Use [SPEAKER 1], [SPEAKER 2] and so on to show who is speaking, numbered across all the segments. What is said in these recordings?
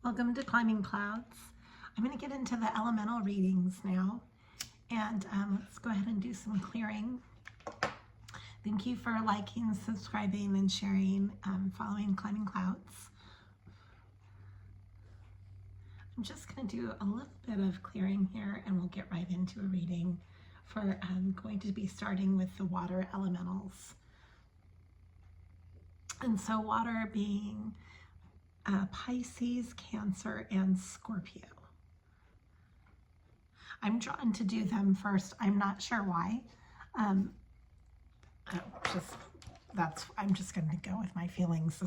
[SPEAKER 1] Welcome to Climbing Clouds. I'm going to get into the elemental readings now, and let's go ahead and do some clearing. Thank you for liking, subscribing, and sharing, following Climbing Clouds. I'm just going to do a little bit of clearing here, and we'll get right into a reading for going to be starting with the water elementals. And so water being Pisces, Cancer, and Scorpio. I'm drawn to do them first. I'm not sure why. I'm just going to go with my feelings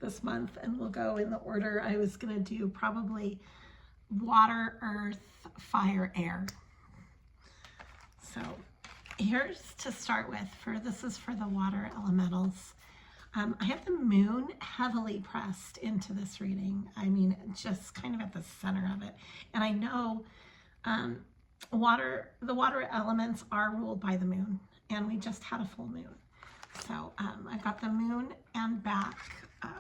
[SPEAKER 1] this month, and we'll go in the order I was going to do, probably water, earth, fire, air. So here's to start with. This is for the water elementals. I have the moon heavily pressed into this reading. I mean, just kind of at the center of it. And I know the water elements are ruled by the moon, and we just had a full moon. So I've got the moon and back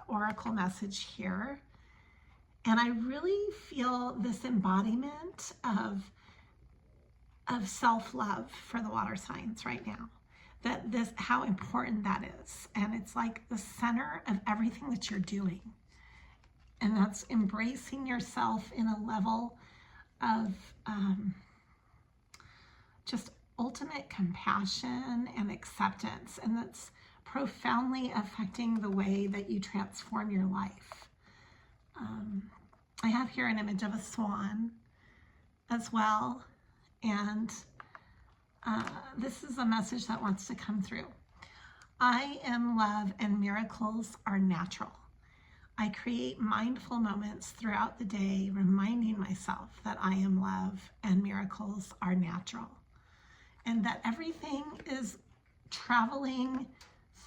[SPEAKER 1] oracle message here. And I really feel this embodiment of self-love for the water signs right now. How important that is. And it's like the center of everything that you're doing. And that's embracing yourself in a level of just ultimate compassion and acceptance. And that's profoundly affecting the way that you transform your life. I have here an image of a swan as well. And this is a message that wants to come through. I am love, and miracles are natural. I create mindful moments throughout the day, reminding myself that I am love and miracles are natural, and that everything is traveling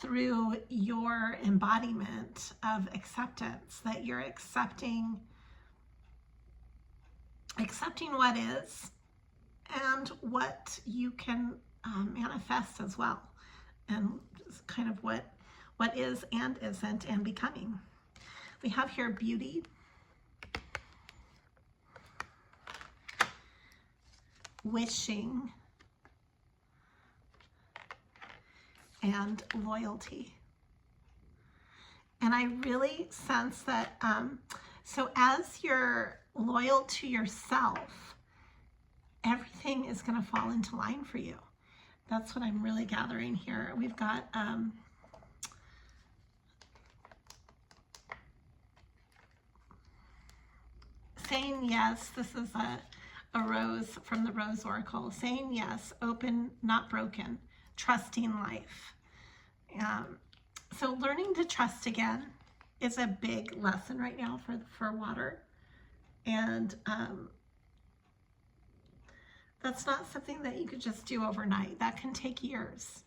[SPEAKER 1] through your embodiment of acceptance, that you're accepting what is and what you can manifest as well, and just kind of what is and isn't, and becoming. We have here beauty, wishing, and loyalty. And I really sense that so as you're loyal to yourself, everything is going to fall into line for you. That's what I'm really gathering here. We've got saying yes. This is a rose from the Rose Oracle. Saying yes, open, not broken, trusting life. So learning to trust again is a big lesson right now for water. And that's not something that you could just do overnight. That can take years,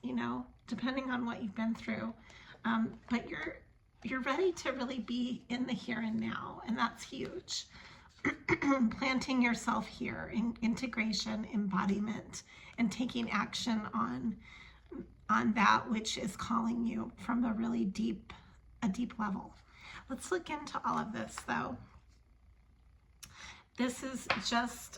[SPEAKER 1] depending on what you've been through. But you're ready to really be in the here and now, and that's huge. Planting yourself here in integration, embodiment, and taking action on that which is calling you from a really deep level. Let's look into all of this, though. This is just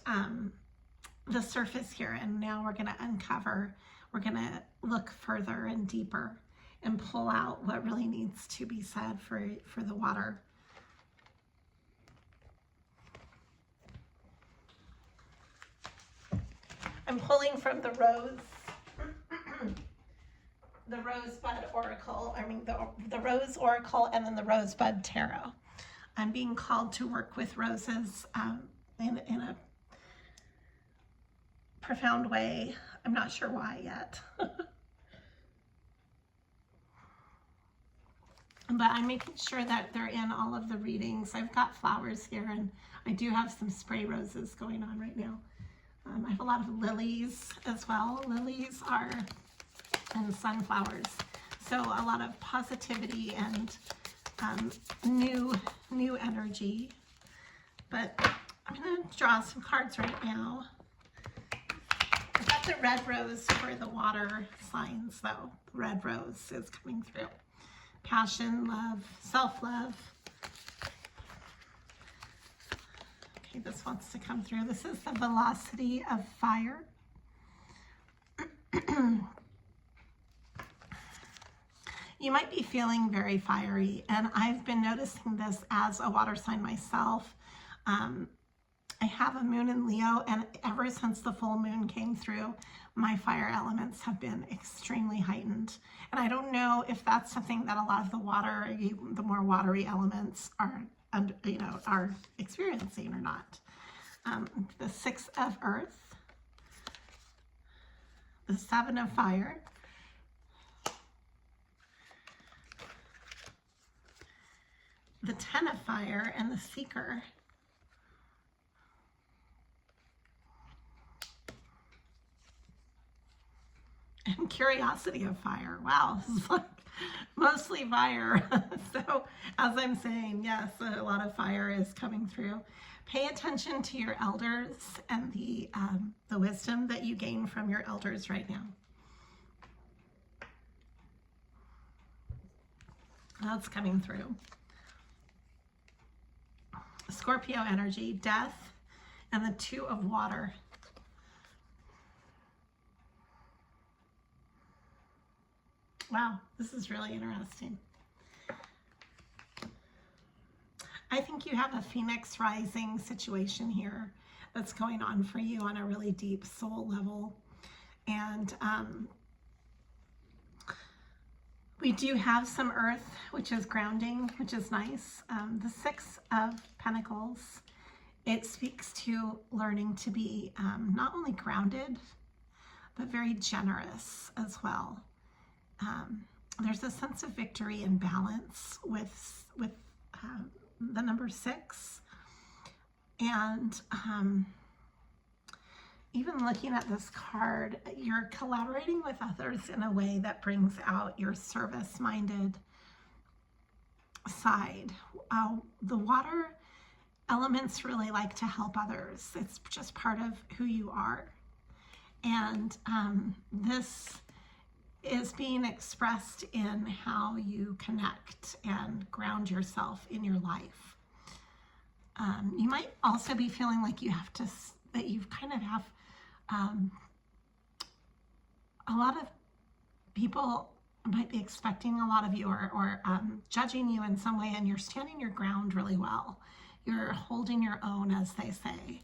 [SPEAKER 1] the surface here, and now we're going to uncover, we're going to look further and deeper and pull out what really needs to be said for the water. I'm pulling from the rosebud oracle, the rose oracle, and then the rosebud tarot. I'm being called to work with roses in a profound way. I'm not sure why yet. But I'm making sure that they're in all of the readings. I've got flowers here, and I do have some spray roses going on right now. I have a lot of lilies as well. Lilies and sunflowers. So a lot of positivity and new energy. But I'm going to draw some cards right now. I've got the red rose for the water signs, though. The red rose is coming through. Passion, love, self-love, energy this wants to come through. This is the velocity of fire. You might be feeling very fiery, and I've been noticing this as a water sign myself. I have a moon in Leo, and ever since the full moon came through, my fire elements have been extremely heightened. And I don't know if that's something that a lot of the more watery elements are experiencing or not. The 6 of Earth, the 7 of Fire, the 10 of Fire, and the Seeker. And Curiosity of Fire. Wow, this is like mostly fire. So as I'm saying, yes, a lot of fire is coming through. Pay attention to your elders and the wisdom that you gain from your elders right now. That's coming through. Scorpio energy, death, and the 2 of water. Wow, this is really interesting. I think you have a phoenix rising situation here that's going on for you on a really deep soul level. And we do have some earth, which is grounding, which is nice. The 6 of Pentacles, it speaks to learning to be not only grounded, but very generous as well. There's a sense of victory and balance with the number 6. And even looking at this card, you're collaborating with others in a way that brings out your service-minded side. The water elements really like to help others. It's just part of who you are. And this is being expressed in how you connect and ground yourself in your life. You might also be feeling like you have to, that you kind of have a lot of people might be expecting a lot of you or judging you in some way, and you're standing your ground really well. You're holding your own, as they say.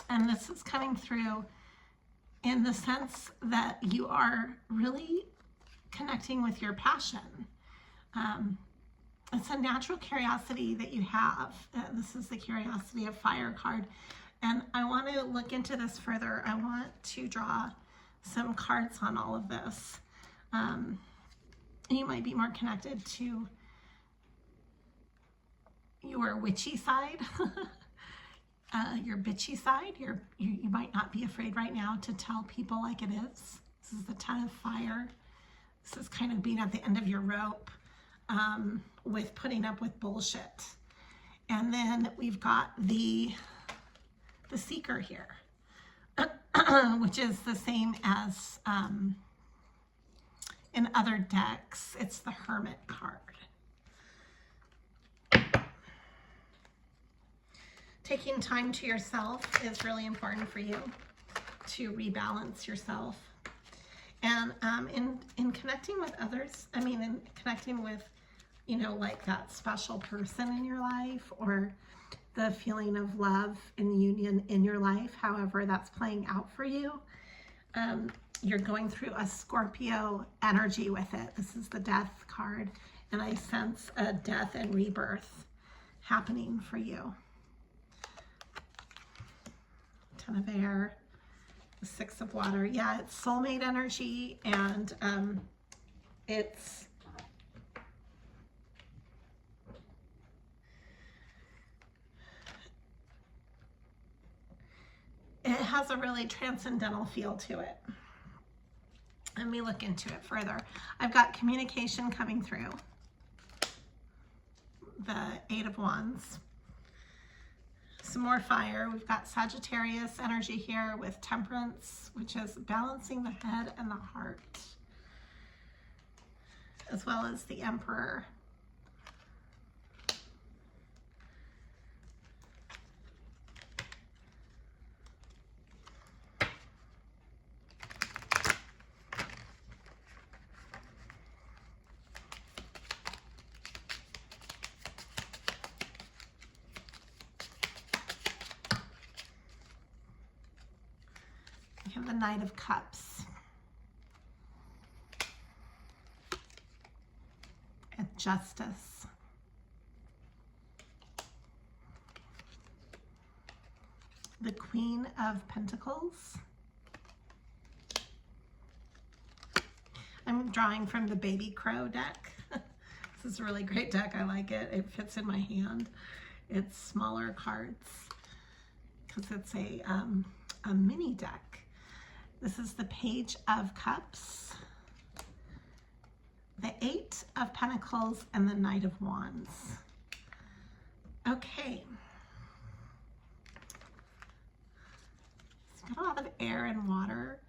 [SPEAKER 1] And this is coming through in the sense that you are really connecting with your passion. It's a natural curiosity that you have. This is the Curiosity of Fire card. And I want to look into this further. I want to draw some cards on all of this. You might be more connected to your witchy side. Your bitchy side. You might not be afraid right now to tell people like it is. This is the 10 of Fire. This is kind of being at the end of your rope with putting up with bullshit. And then we've got the Seeker here, which is the same as in other decks. It's the Hermit card. Taking time to yourself is really important for you to rebalance yourself. And in connecting with others, in connecting with, like that special person in your life, or the feeling of love and union in your life, however that's playing out for you, you're going through a Scorpio energy with it. This is the Death card, and I sense a death and rebirth happening for you. 10 of Air, the 6 of Water. Yeah, it's soulmate energy, and it has a really transcendental feel to it. Let me look into it further. I've got communication coming through. The 8 of Wands. Some more fire. We've got Sagittarius energy here with Temperance, which is balancing the head and the heart, as well as the Emperor. Knight of Cups. And Justice. The Queen of Pentacles. I'm drawing from the Baby Crow deck. This is a really great deck. I like it. It fits in my hand. It's smaller cards because it's a mini deck. This is the Page of Cups, the Eight of Pentacles, and the Knight of Wands. Okay. It's got a lot of air and water,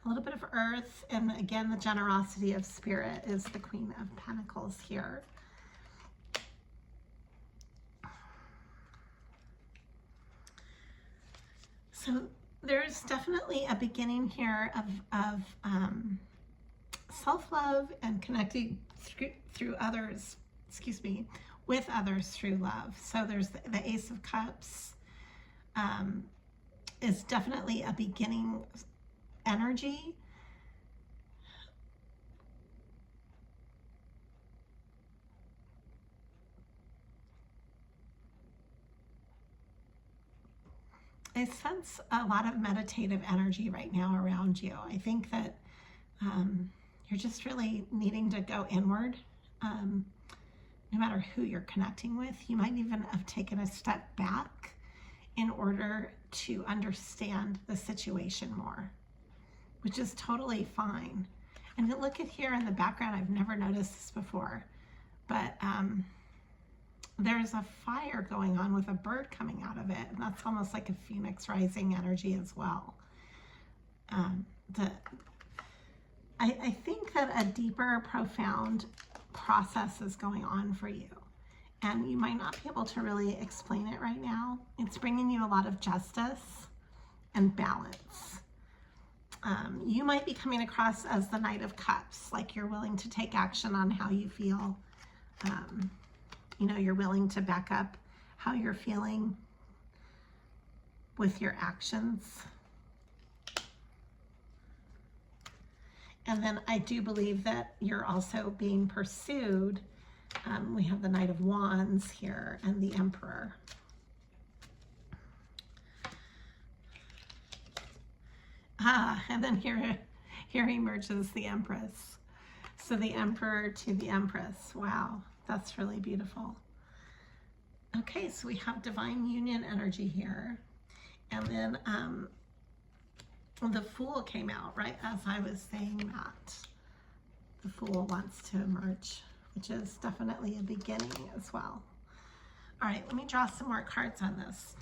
[SPEAKER 1] a little bit of earth, and again, the generosity of spirit is the Queen of Pentacles here. So there's definitely a beginning here of self-love and connecting through others, with others through love. So there's the Ace of Cups is definitely a beginning energy. I sense a lot of meditative energy right now around you. I think that you're just really needing to go inward, no matter who you're connecting with. You might even have taken a step back in order to understand the situation more, which is totally fine. And look at here in the background, I've never noticed this before, but there's a fire going on with a bird coming out of it, and that's almost like a phoenix rising energy as well. I think that a deeper, profound process is going on for you, and you might not be able to really explain it right now. It's bringing you a lot of justice and balance. You might be coming across as the Knight of Cups, like you're willing to take action on how you feel. You know, you're willing to back up how you're feeling with your actions. And then I do believe that you're also being pursued. We have the Knight of Wands here and the Emperor. And then here emerges the Empress. So the Emperor to the Empress. Wow, that's really beautiful. Okay, so we have divine union energy here. And then the Fool came out right as I was saying that. The Fool wants to emerge, which is definitely a beginning as well. All right, let me draw some more cards on this.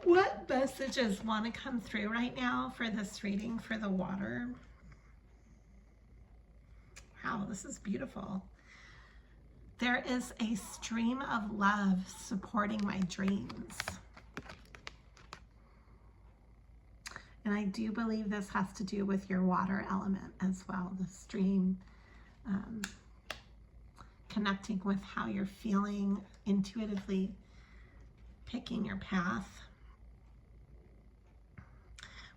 [SPEAKER 1] What messages want to come through right now for this reading for the water? Wow, this is beautiful. There is a stream of love supporting my dreams. And I do believe this has to do with your water element as well, the stream, connecting with how you're feeling, intuitively picking your path.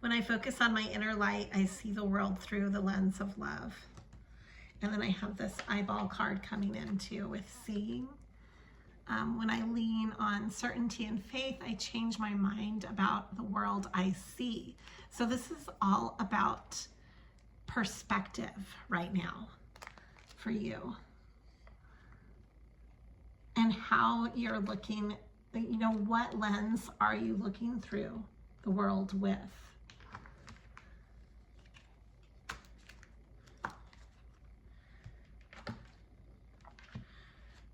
[SPEAKER 1] When I focus on my inner light, I see the world through the lens of love. And then I have this eyeball card coming in too with seeing. When I lean on certainty and faith, I change my mind about the world I see. So this is all about perspective right now for you. And how you're looking, you know, what lens are you looking through the world with?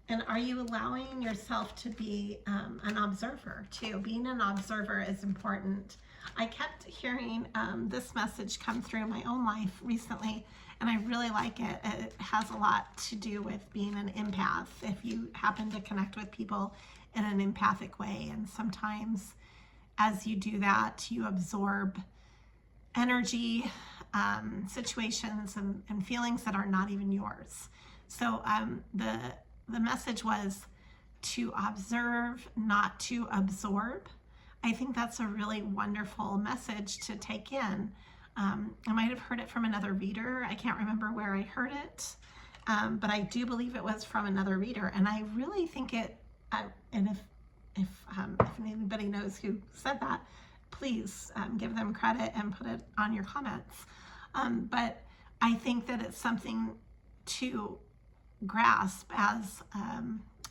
[SPEAKER 1] And are you allowing yourself to be an observer too? Being an observer is important. I kept hearing this message come through my own life recently, and I really like it. It has a lot to do with being an empath. If you happen to connect with people in an empathic way, and sometimes as you do that, you absorb energy, situations, and feelings that are not even yours. So the message was to observe, not to absorb. I think that's a really wonderful message to take in. I might have heard it from another reader. I can't remember where I heard it, but I do believe it was from another reader. And I really think it, and if anybody knows who said that, please give them credit and put it on your comments. But I think that it's something to grasp as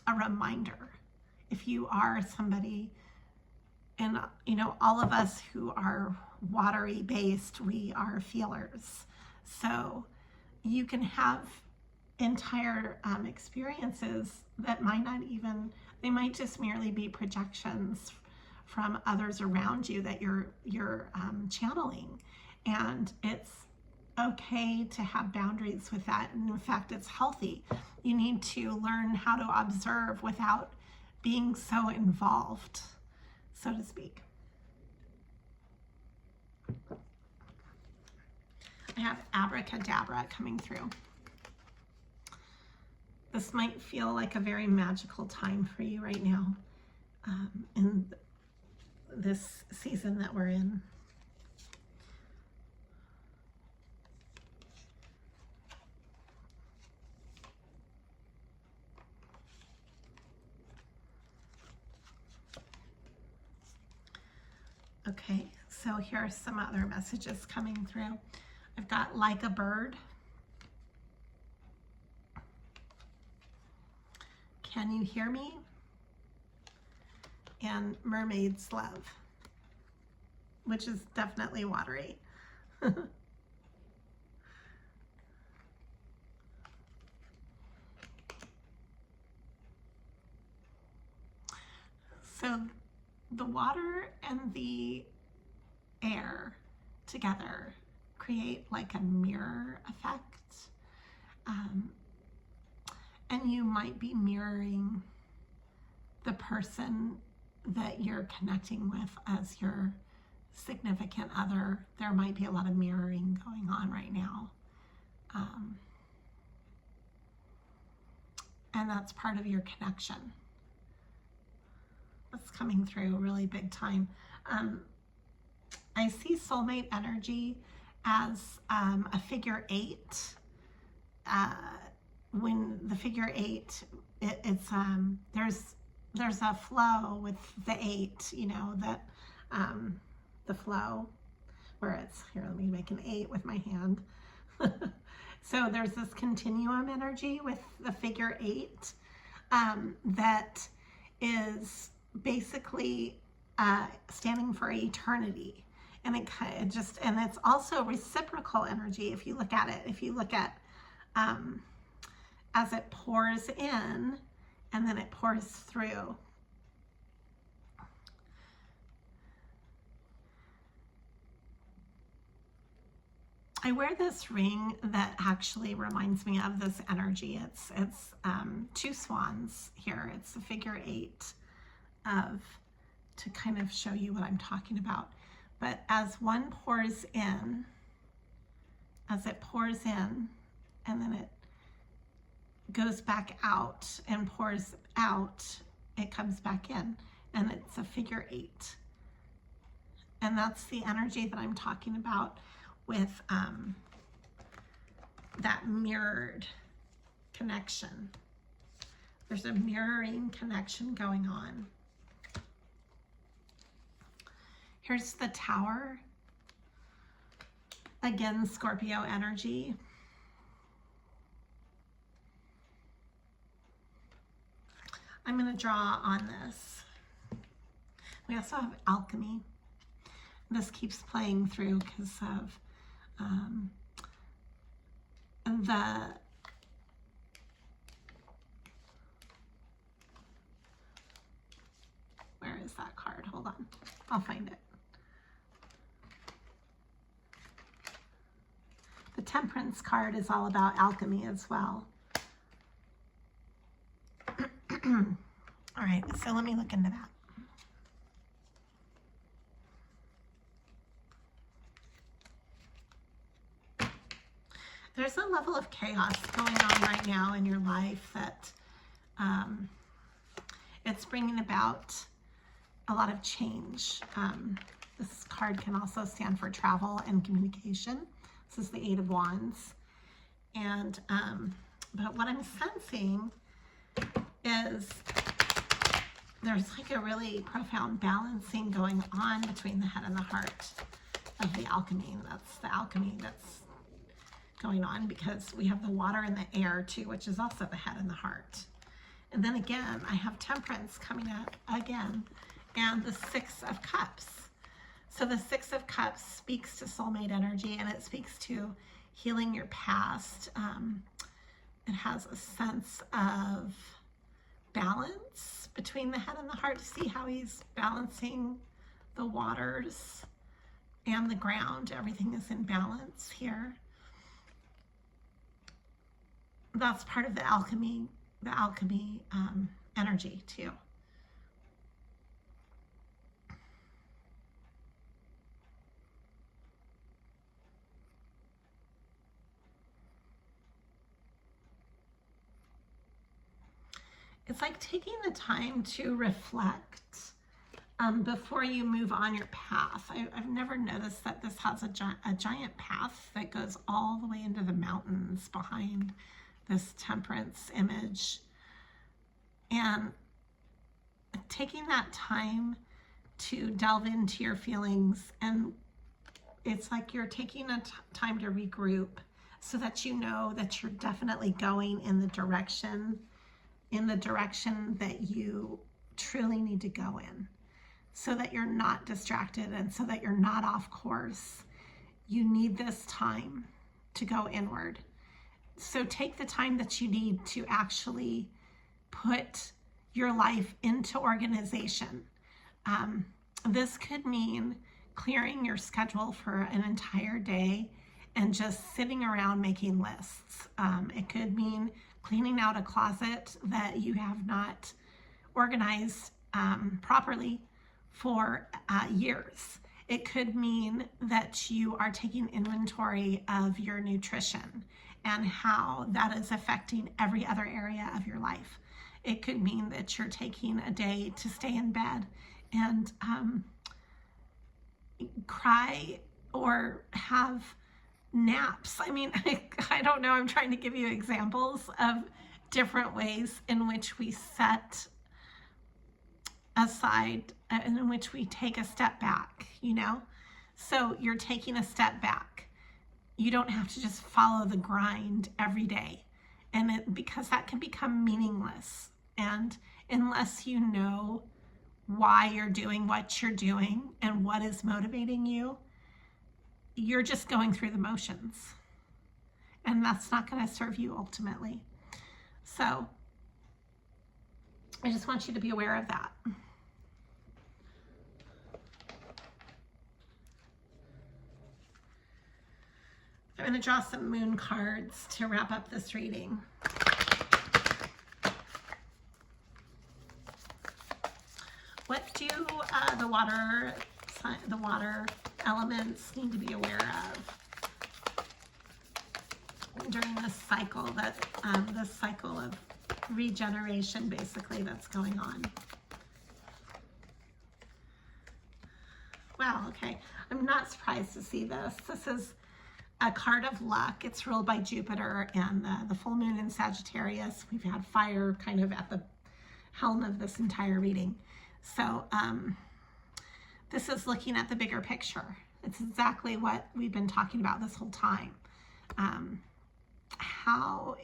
[SPEAKER 1] a reminder. If you are somebody, and you know, all of us who are watery based, we are feelers. So you can have entire experiences that might not even, they might just merely be projections from others around you that you're channeling. And it's okay to have boundaries with that. And in fact, it's healthy. You need to learn how to observe without being so involved, so to speak. I have abracadabra coming through. This might feel like a very magical time for you right now, in this season that we're in. Okay, so here are some other messages coming through. I've got like a bird. Can you hear me? And mermaid's love, which is definitely watery. So the water and the air together create like a mirror effect. And you might be mirroring the person that you're connecting with as your significant other. There might be a lot of mirroring going on right now. And that's part of your connection. That's coming through really big time. I see soulmate energy as a figure 8. When the figure 8, it's there's a flow with the 8, you know, that the flow where it's, here, let me make an 8 with my hand. So there's this continuum energy with the figure 8 that is basically standing for eternity. And it just, and it's also reciprocal energy if you look at it. If you look at as it pours in and then it pours through. I wear this ring that actually reminds me of this energy. It's 2 swans here. It's a figure 8 to kind of show you what I'm talking about. But as one pours in, as it pours in, and then it goes back out and pours out, it comes back in, and it's a figure 8. And that's the energy that I'm talking about with that mirrored connection. There's a mirroring connection going on. Here's the Tower. Again, Scorpio energy. I'm going to draw on this. We also have alchemy. This keeps playing through because of where is that card? Hold on. I'll find it. The Temperance card is all about alchemy as well. All right, so let me look into that. There's a level of chaos going on right now in your life that it's bringing about a lot of change. This card can also stand for travel and communication. This is the Eight of Wands. And, but what I'm sensing is there's like a really profound balancing going on between the head and the heart of the alchemy. That's the alchemy that's going on, because we have the water and the air too, which is also the head and the heart. And then again, I have Temperance coming up again, and the Six of Cups. So the Six of Cups speaks to soulmate energy, and it speaks to healing your past. It has a sense of balance between the head and the heart. See how he's balancing the waters and the ground. Everything is in balance here. That's part of the alchemy energy too. It's like taking the time to reflect before you move on your path. I've never noticed that this has a giant path that goes all the way into the mountains behind this Temperance image. And taking that time to delve into your feelings, and it's like you're taking a time to regroup so that you know that you're definitely going in the direction that you truly need to go in, so that you're not distracted and so that you're not off course. You need this time to go inward. So take the time that you need to actually put your life into organization. This could mean clearing your schedule for an entire day and just sitting around making lists. It could mean cleaning out a closet that you have not organized properly for years. It could mean that you are taking inventory of your nutrition and how that is affecting every other area of your life. It could mean that you're taking a day to stay in bed and cry or have naps. I mean, I don't know. I'm trying to give you examples of different ways in which we set aside and in which we take a step back, you know? So you're taking a step back. You don't have to just follow the grind every day, and because that can become meaningless. And unless you know why you're doing what you're doing and what is motivating you, you're just going through the motions, and that's not going to serve you ultimately. So I just want you to be aware of that. I'm going to draw some moon cards to wrap up this reading. What do the water elements need to be aware of during this cycle, this cycle of regeneration basically that's going on? Wow, okay. I'm not surprised to see this. This is a card of luck. It's ruled by Jupiter and the full moon in Sagittarius. We've had fire kind of at the helm of this entire reading. So this is looking at the bigger picture. It's exactly what we've been talking about this whole time. How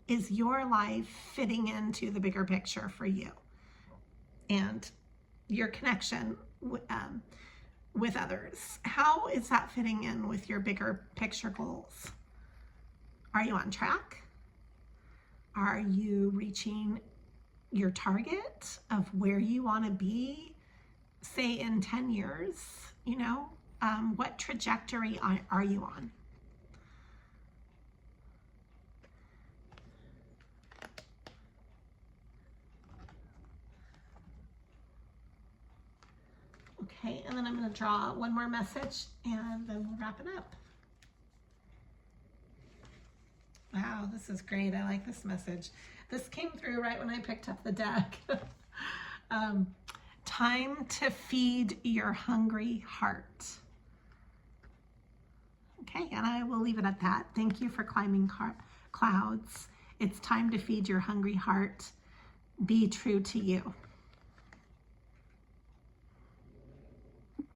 [SPEAKER 1] is your life fitting into the bigger picture for you and your connection with others? How is that fitting in with your bigger picture goals? Are you on track? Are you reaching your target of where you want to be, say in 10 years? You know, what trajectory are you on? Okay, and then I'm going to draw one more message and then we'll wrap it up. Wow, this is great. I like this message. This came through right when I picked up the deck. Time to feed your hungry heart. Okay, and I will leave it at that. Thank you for climbing clouds. It's time to feed your hungry heart. Be true to you.